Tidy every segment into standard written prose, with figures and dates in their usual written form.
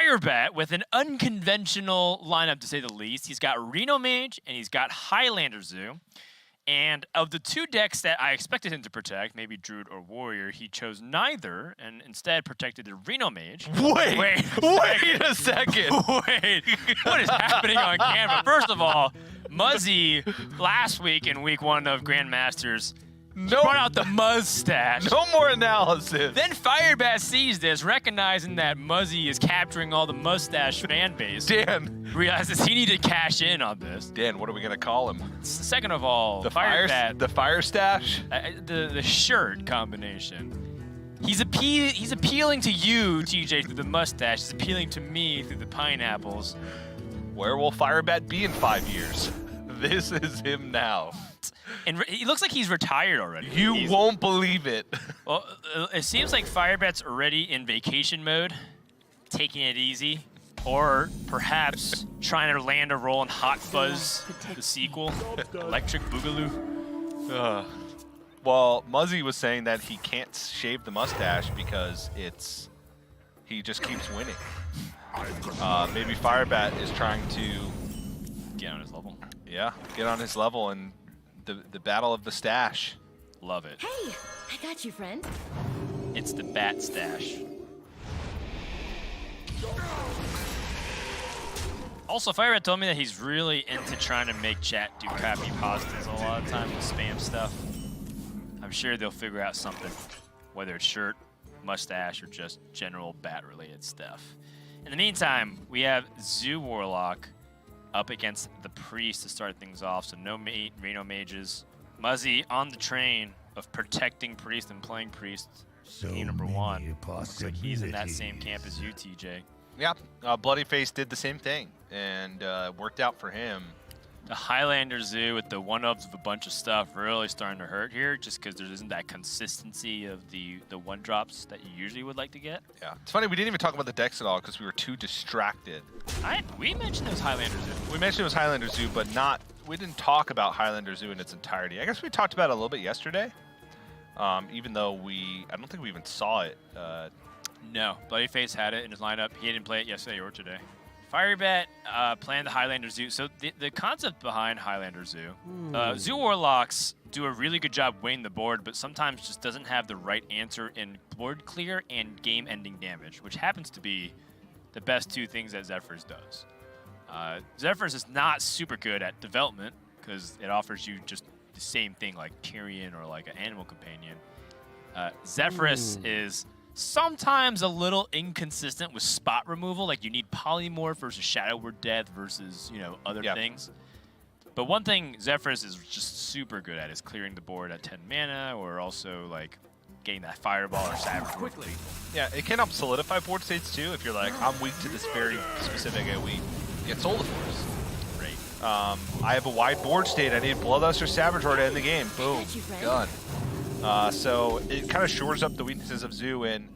Firebat with an unconventional lineup, to say the least. He's got Reno Mage and he's got Highlander Zoo. And of the two decks that I expected him to protect, maybe Druid or Warrior, he chose neither and instead protected the Reno Mage. Wait a second. Wait, what is happening on camera? First of all, Muzzy last week in week 1 of Grandmasters brought out the Mustache. No more analysis. Then Firebat sees this, recognizing that Muzzy is capturing all the Mustache fan base. Dan. Realizes he needed to cash in on this. Dan, what are we gonna call him? Second of all, The fire stash. The shirt combination. He's appealing to you, TJ, through the mustache. He's appealing to me through the pineapples. Where will Firebat be in 5 years? This is him now. And he looks like he's retired already. You won't believe it. Well, it seems like Firebat's already in vacation mode, taking it easy, or perhaps trying to land a role in Hot Fuzz, the sequel, Electric Boogaloo. Well, Muzzy was saying that he can't shave the mustache because he just keeps winning. Maybe Firebat is trying to Get on his level. Yeah, get on his level and the battle of the stash. Love it. Hey, I got you, friend. It's the Bat Stash. Also, Firebat told me that he's really into trying to make chat do crappy positives a lot of times with spam stuff. I'm sure they'll figure out something, whether it's shirt, mustache, or just general bat-related stuff. In the meantime, we have Zoo Warlock up against the Priest to start things off, so no Reno Mages. Muzzy on the train of protecting Priest and playing Priest. Game number 1. Looks like he's in that same camp as you, TJ. Yeah, Bloodyface did the same thing, and worked out for him. The Highlander Zoo with the one-ups of a bunch of stuff really starting to hurt here, just because there isn't that consistency of the one-drops that you usually would like to get. Yeah, it's funny, we didn't even talk about the decks at all because we were too distracted. We mentioned it was Highlander Zoo. We mentioned it was Highlander Zoo, but we didn't talk about Highlander Zoo in its entirety. I guess we talked about it a little bit yesterday, even though I don't think we even saw it. No, Bloodyface had it in his lineup. He didn't play it yesterday or today. Firebat planned the Highlander Zoo. So the concept behind Highlander Zoo, Zoo Warlocks do a really good job weighing the board, but sometimes just doesn't have the right answer in board clear and game-ending damage, which happens to be the best two things that Zephyrs does. Zephyrs is not super good at development because it offers you just the same thing like Tyrion or like an Animal Companion. Zephyrus is sometimes a little inconsistent with spot removal, like you need Polymorph versus Shadow Word Death versus, other things. But one thing Zephyrus is just super good at is clearing the board at 10 mana, or also like getting that Fireball or Savage quickly. Yeah, it can help solidify board states too. If you're like, I'm weak to this very specific AoE, get Soul Force. Right. I have a wide board state. I need Bloodlust or Savage Lord to end the game. Boom, done. So it kind of shores up the weaknesses of Zoo, and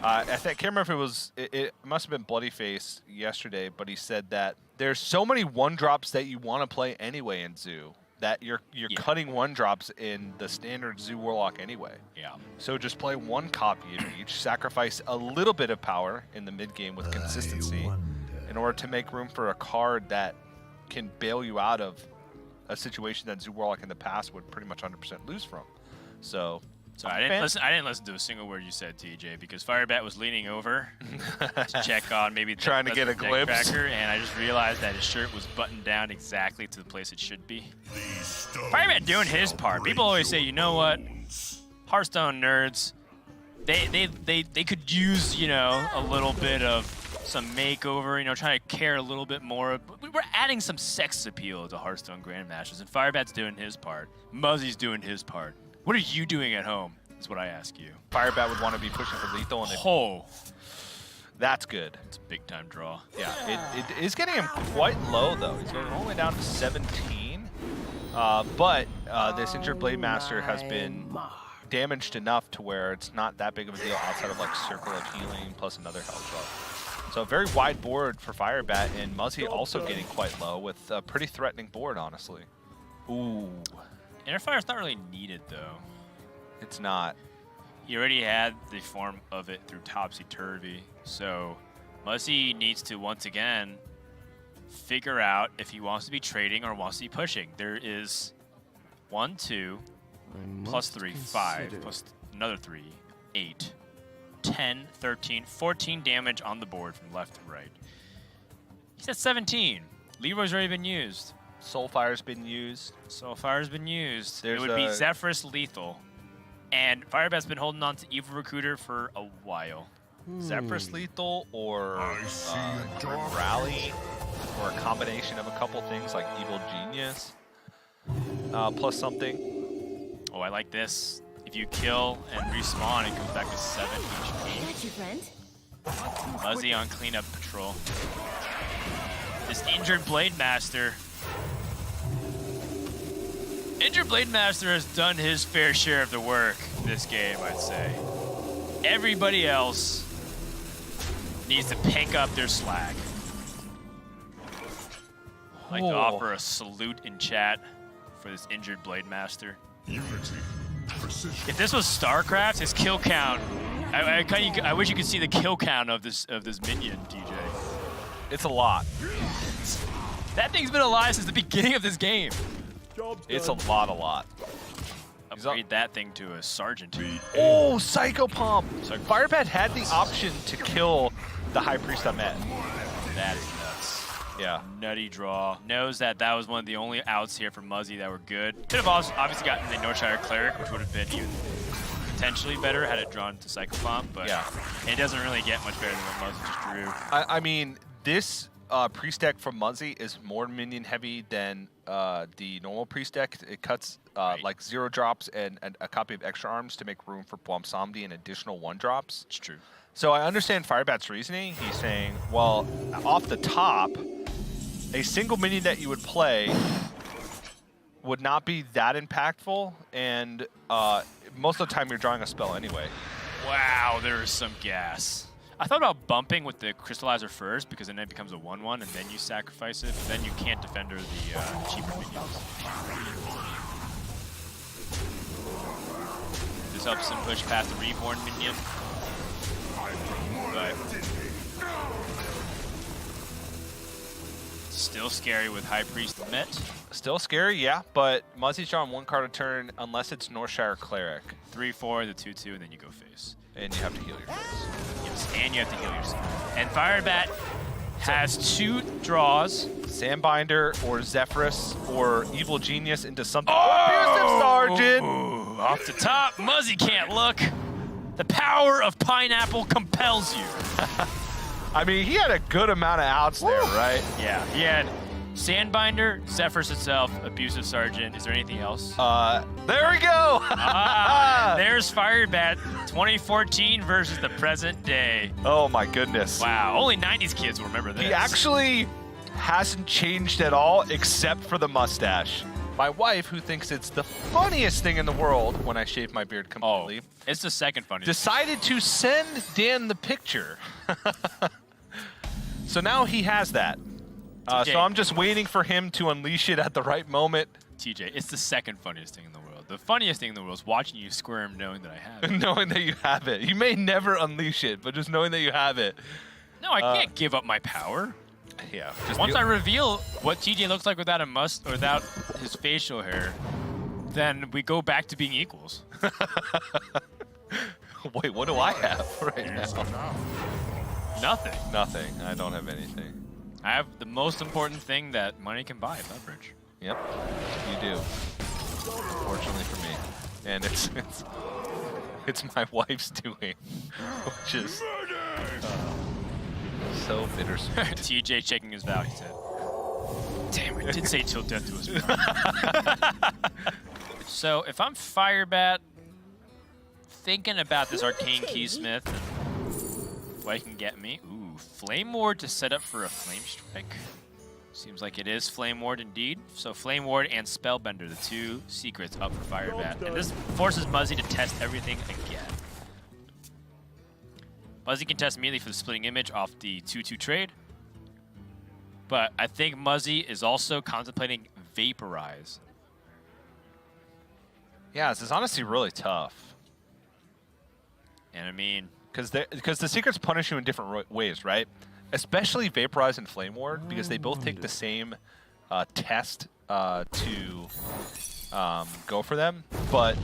I can't remember if it must have been Bloodyface yesterday, but he said that there's so many one-drops that you want to play anyway in Zoo that you're cutting one-drops in the standard Zoo Warlock anyway. Yeah. So just play one copy of each, sacrifice a little bit of power in the mid-game with consistency in order to make room for a card that can bail you out of a situation that Zoo Warlock in the past would pretty much 100% lose from. So I didn't listen to a single word you said, TJ, because Firebat was leaning over to check on maybe trying to get a glimpse, cracker, and I just realized that his shirt was buttoned down exactly to the place it should be. Firebat doing his part. People always say, you know what, Hearthstone nerds, they could use a little bit of some makeover, trying to care a little bit more. We're adding some sex appeal to Hearthstone Grandmasters, and Firebat's doing his part. Muzzy's doing his part. What are you doing at home, is what I ask you. Firebat would want to be pushing for lethal, and that's good. It's a big-time draw. Yeah, it is getting him quite low, though. He's going all the way down to 17. But this injured Blade Master has been damaged enough to where it's not that big of a deal outside of like Circle of Healing plus another health buff. So a very wide board for Firebat, and Muzzy also getting quite low with a pretty threatening board, honestly. Ooh. Interfire's not really needed, though. It's not. He already had the form of it through Topsy-Turvy, so Muzzy needs to, once again, figure out if he wants to be trading or wants to be pushing. There is 1, 2, plus 3, 5, plus another 3, 8, 10, 13, 14 damage on the board from left to right. He's at 17. Leroy's already been used. Soulfire's been used. Soulfire's been used. There's it would be Zephyrus lethal. And Firebat's been holding on to Evil Recruiter for a while. Zephyrus lethal or Rally or a combination of a couple things like Evil Genius plus something. Oh, I like this. If you kill and respawn, it goes back to 7 HP. Got you, friend. Muzzy on cleanup patrol. This injured Blade Master. Injured Blade Master has done his fair share of the work this game, I'd say. Everybody else needs to pick up their slack. I'd like to offer a salute in chat for this injured Blade Master. Unity. Precision. If this was StarCraft, his kill count, I wish you could see the kill count of this minion, DJ. It's a lot. That thing's been alive since the beginning of this game. It's a lot. Upgrade that thing to a sergeant. Oh, Psycho Pump! Firebat had the option to kill the High Priest I met. That is nuts. Yeah. Nutty draw. Knows that that was one of the only outs here for Muzzy that were good. Could have also obviously gotten the Northshire Cleric, which would have been even potentially better had it drawn to Psycho Pump, but yeah. It doesn't really get much better than what Muzzy just drew. I mean, this priest deck from Muzzy is more minion heavy than the normal priest deck. It cuts like 0 drops and a copy of extra arms to make room for Bwomsamdi and additional 1 drops. It's true. So I understand Firebat's reasoning. He's saying, well, off the top, a single minion that you would play would not be that impactful, and most of the time you're drawing a spell anyway. Wow, there is some gas. I thought about bumping with the Crystallizer first, because then it becomes a 1/1, and then you sacrifice it, but then you can't defender the cheaper minions. This helps him push past the Reborn minion. But still scary with High Priest Met. Still scary, yeah, but Muzzy's drawing 1 card a turn unless it's Northshire Cleric. 3/4, the 2/2, and then you go face. And you have to heal your face. Yes, and you have to heal yourself. And Firebat has 2 draws. Sandbinder or Zephyrus or Evil Genius into something. Oh! Sergeant! Ooh, off the top, Muzzy can't look. The power of pineapple compels you. I mean, he had a good amount of outs there, right? Yeah, he had Sandbinder, Zephyrus itself, Abusive Sergeant. Is there anything else? There we go! There's Firebat 2014 versus the present day. Oh my goodness. Wow, only 90s kids will remember this. He actually hasn't changed at all except for the mustache. My wife, who thinks it's the funniest thing in the world when I shave my beard completely. Oh, it's the second funniest. Decided to send Dan the picture. So now he has that. So I'm just waiting for him to unleash it at the right moment. TJ, it's the second funniest thing in the world. The funniest thing in the world is watching you squirm knowing that I have it. Knowing that you have it. You may never unleash it, but just knowing that you have it. No, I can't give up my power. Yeah. Once I reveal what TJ looks like without a must or without his facial hair, then we go back to being equals. Wait, what do I have right now? Nothing. Nothing. I don't have anything. I have the most important thing that money can buy, leverage. Yep, you do. Fortunately for me. And it's my wife's doing, which is so bittersweet. TJ checking his vow, he said. Damn, I did say till death to us. So if I'm Firebat, thinking about this Arcane Keysmith and what he can get me. Ooh, Flame Ward to set up for a Flame Strike. Seems like it is Flame Ward indeed. So Flame Ward and Spellbender, the 2 secrets up for Firebat. And this forces Muzzy to test everything again. Muzzy can test immediately for the Splitting Image off the 2/2 trade. But I think Muzzy is also contemplating Vaporize. Yeah, this is honestly really tough. And I mean, because the secrets punish you in different ways, right? especially Vaporize and Flame Ward, because they both take the same test to go for them. But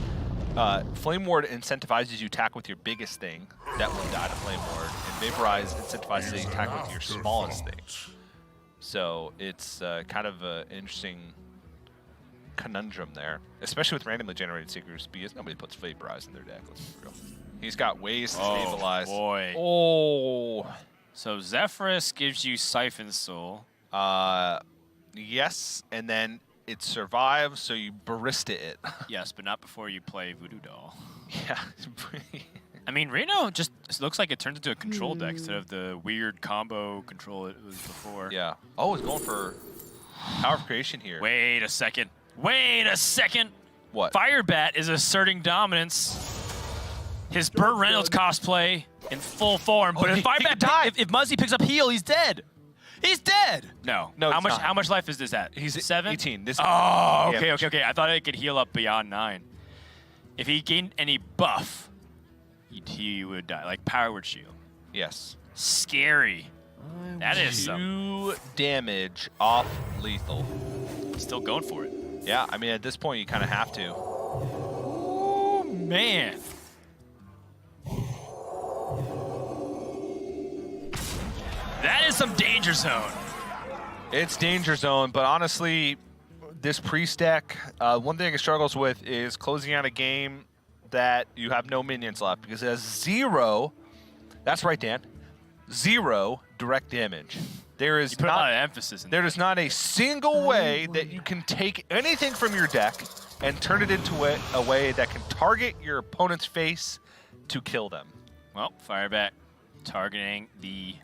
Flame Ward incentivizes you to attack with your biggest thing that will die to Flame Ward, and Vaporize incentivizes you to attack with your smallest thing. So it's kind of an interesting conundrum there, especially with randomly generated Seekers, because nobody puts Vaporize in their deck, let's be real. He's got ways to stabilize. Boy. Oh. So Zephyrus gives you Siphon Soul. Yes, and then it survives, so you barista it. Yes, but not before you play Voodoo Doll. Yeah. I mean, Reno just looks like it turns into a control deck instead of the weird combo control it was before. Yeah. Oh, it's going for Power of Creation here. Wait a second. Wait a second. What? Firebat is asserting dominance. His Burt Reynolds cosplay in full form. But if Firebat if Muzzy picks up heal, he's dead. He's dead. No. No. How much life is this at? He's 7? 18. This Oh, okay. I thought it could heal up beyond 9. If he gained any buff, he would die. Like Power Word Shield. Yes. Scary. That is 2 damage off lethal. Still going for it. Yeah, I mean, at this point, you kind of have to. Oh, man. That is some danger zone. It's danger zone, but honestly, this priest deck, one thing it struggles with is closing out a game that you have no minions left, because it has 0, that's right, Dan, 0 direct damage. There is You put a lot of emphasis in there is not a single way that you can take anything from your deck and turn it into a way that can target your opponent's face to kill them. Well, Firebat targeting the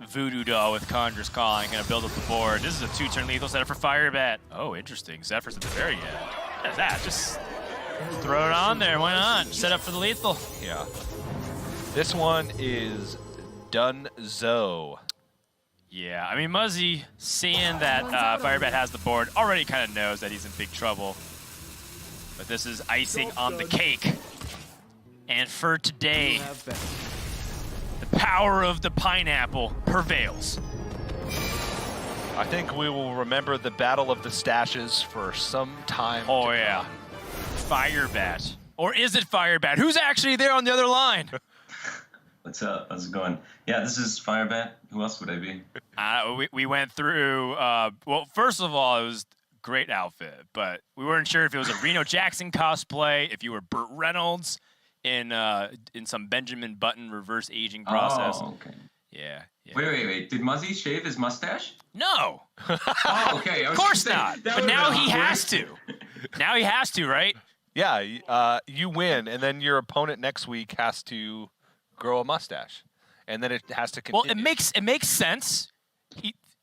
Voodoo Doll with Conjurer's Calling. Gonna build up the board. This is a 2-turn lethal setup for Firebat. Oh, interesting. Zephyrus at the very end. What is that? Just throw it on there. Why not? Set up for the lethal. Yeah. This one is Dunzo. Yeah, I mean, Muzzy, seeing that Firebat has the board, already kind of knows that he's in big trouble. But this is icing on the cake. And for today, the power of the pineapple prevails. I think we will remember the Battle of the Stashes for some time. Oh, yeah. Firebat. Or is it Firebat? Who's actually there on the other line? What's up? How's it going? Yeah, this is Firebat. Who else would I be? We went through, well, first of all, it was great outfit, but we weren't sure if it was a Reno Jackson cosplay, if you were Burt Reynolds in some Benjamin Button reverse aging process. Oh, okay. Yeah. Wait. Did Muzzy shave his mustache? No. Oh, okay. Of course not. But now he has to. Now he has to, right? Yeah, you win, and then your opponent next week has to grow a mustache, and then it has to continue. Well, it makes sense.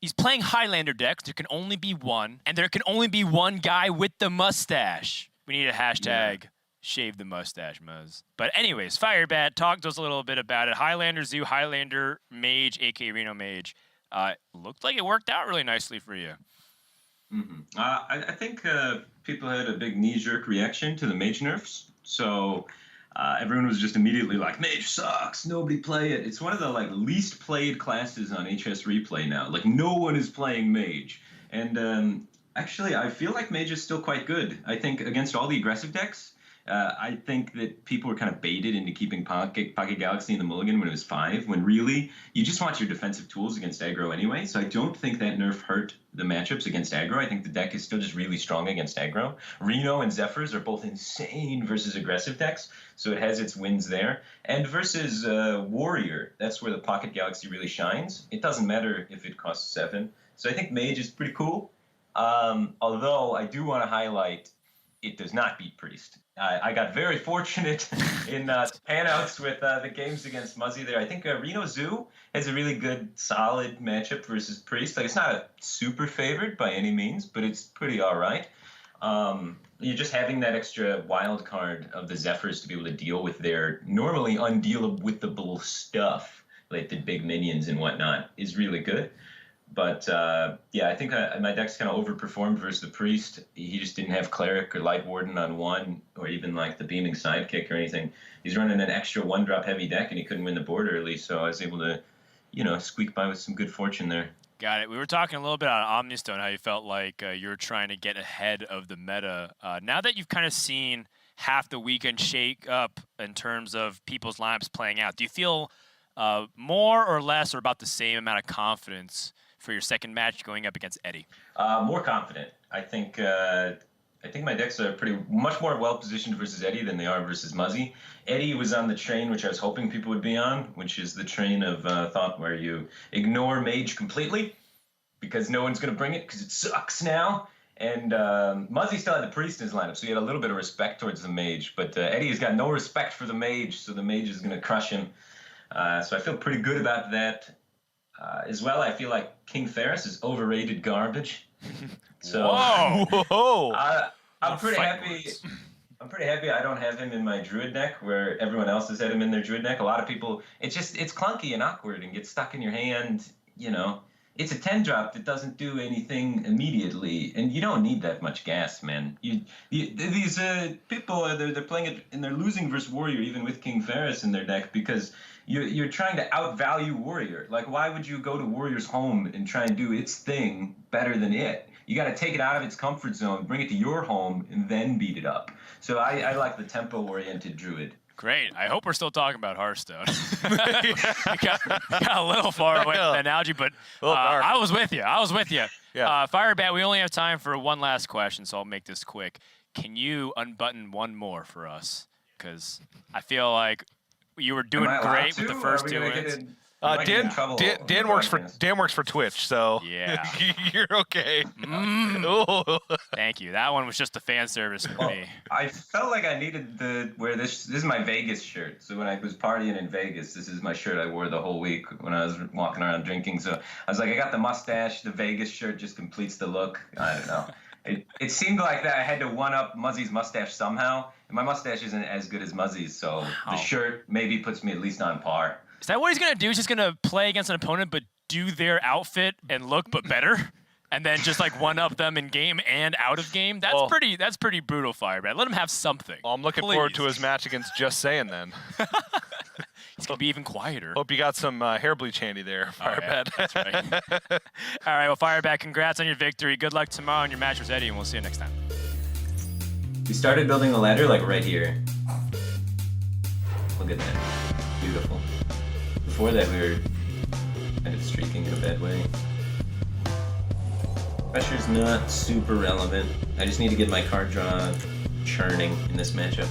He's playing Highlander decks. There can only be one, and there can only be one guy with the mustache. We need a hashtag. Yeah. Shave the mustache, Muzz. But anyways, Firebat, talk to us a little bit about it. Highlander Zoo, Highlander Mage, aka Reno Mage. Looked like it worked out really nicely for you. Mm-hmm. I think people had a big knee-jerk reaction to the Mage nerfs. So everyone was just immediately like, Mage sucks, nobody play it. It's one of the least played classes on HS Replay now. Like, no one is playing Mage. And actually, I feel like Mage is still quite good. I think against all the aggressive decks, I think that people were kind of baited into keeping Pocket Galaxy in the mulligan when it was 5, when really you just want your defensive tools against aggro anyway. So I don't think that nerf hurt the matchups against aggro. I think the deck is still just really strong against aggro. Reno and Zephyrs are both insane versus aggressive decks, so it has its wins there. And versus Warrior, that's where the Pocket Galaxy really shines. It doesn't matter if it costs 7. So I think Mage is pretty cool. Although I do want to highlight, it does not beat Priest. I got very fortunate in panouts with the games against Muzzy there. I think Reno Zoo has a really good, solid matchup versus Priest. Like, it's not a super favorite by any means, but it's pretty all right. You're just having that extra wild card of the Zephyrs to be able to deal with their normally undealable stuff, like the big minions and whatnot, is really good. But, yeah, I think my deck's kind of overperformed versus the Priest. He just didn't have Cleric or Light Warden on 1, or even, the Beaming Sidekick or anything. He's running an extra 1-drop heavy deck, and he couldn't win the board early, so I was able to, squeak by with some good fortune there. Got it. We were talking a little bit on Omnistone, how you felt like you were trying to get ahead of the meta. Now that you've kind of seen half the weekend shake up in terms of people's lineups playing out, do you feel more or less or about the same amount of confidence for your second match going up against Eddie? More confident. I think my decks are much more well positioned versus Eddie than they are versus Muzzy. Eddie was on the train which I was hoping people would be on, which is the train of thought where you ignore Mage completely because no one's going to bring it because it sucks now. And Muzzy still had the Priest in his lineup, so he had a little bit of respect towards the Mage. But Eddie has got no respect for the Mage, so the Mage is going to crush him. So I feel pretty good about that. As well, I feel like King Ferris is overrated garbage. So Whoa! I'm pretty happy. I'm pretty happy I don't have him in my Druid deck where everyone else has had him in their Druid deck. A lot of people, it's clunky and awkward and gets stuck in your hand. It's a 10-drop that doesn't do anything immediately, and you don't need that much gas, man. These people, they're playing it and they're losing versus Warrior even with King Ferris in their deck because you're trying to outvalue Warrior. Like, why would you go to Warrior's home and try and do its thing better than it? You got to take it out of its comfort zone, bring it to your home, and then beat it up. So I like the tempo-oriented Druid. Great. I hope we're still talking about Hearthstone. You got a little far away with the analogy, but I was with you. Yeah. Firebat, we only have time for one last question, so I'll make this quick. Can you unbutton one more for us? Because I feel like you were doing great with the first two wins. Dan works for Twitch, so yeah, you're okay. Thank you. That one was just a fan service for me. I felt like I needed to wear this. This is my Vegas shirt. So when I was partying in Vegas, this is my shirt I wore the whole week when I was walking around drinking. So I was like, I got the mustache. The Vegas shirt just completes the look. I don't know. It seemed like that I had to one-up Muzzy's mustache somehow. And my mustache isn't as good as Muzzy's, so the shirt maybe puts me at least on par. Is that what he's going to do? He's just going to play against an opponent but do their outfit and look but better? And then just like one-up them in game and out of game? That's pretty brutal, Firebat. Let him have something. Well, I'm looking forward to his match against Just Saying then. He's going to be even quieter. Hope you got some hair bleach handy there, Firebat. That's right. All right, well, Firebat, congrats on your victory. Good luck tomorrow in your match with Eddie, and we'll see you next time. We started building the ladder like right here. Look at that. Beautiful. Before that, we were kind of streaking in a bad way. Pressure's not super relevant. I just need to get my card draw churning in this matchup.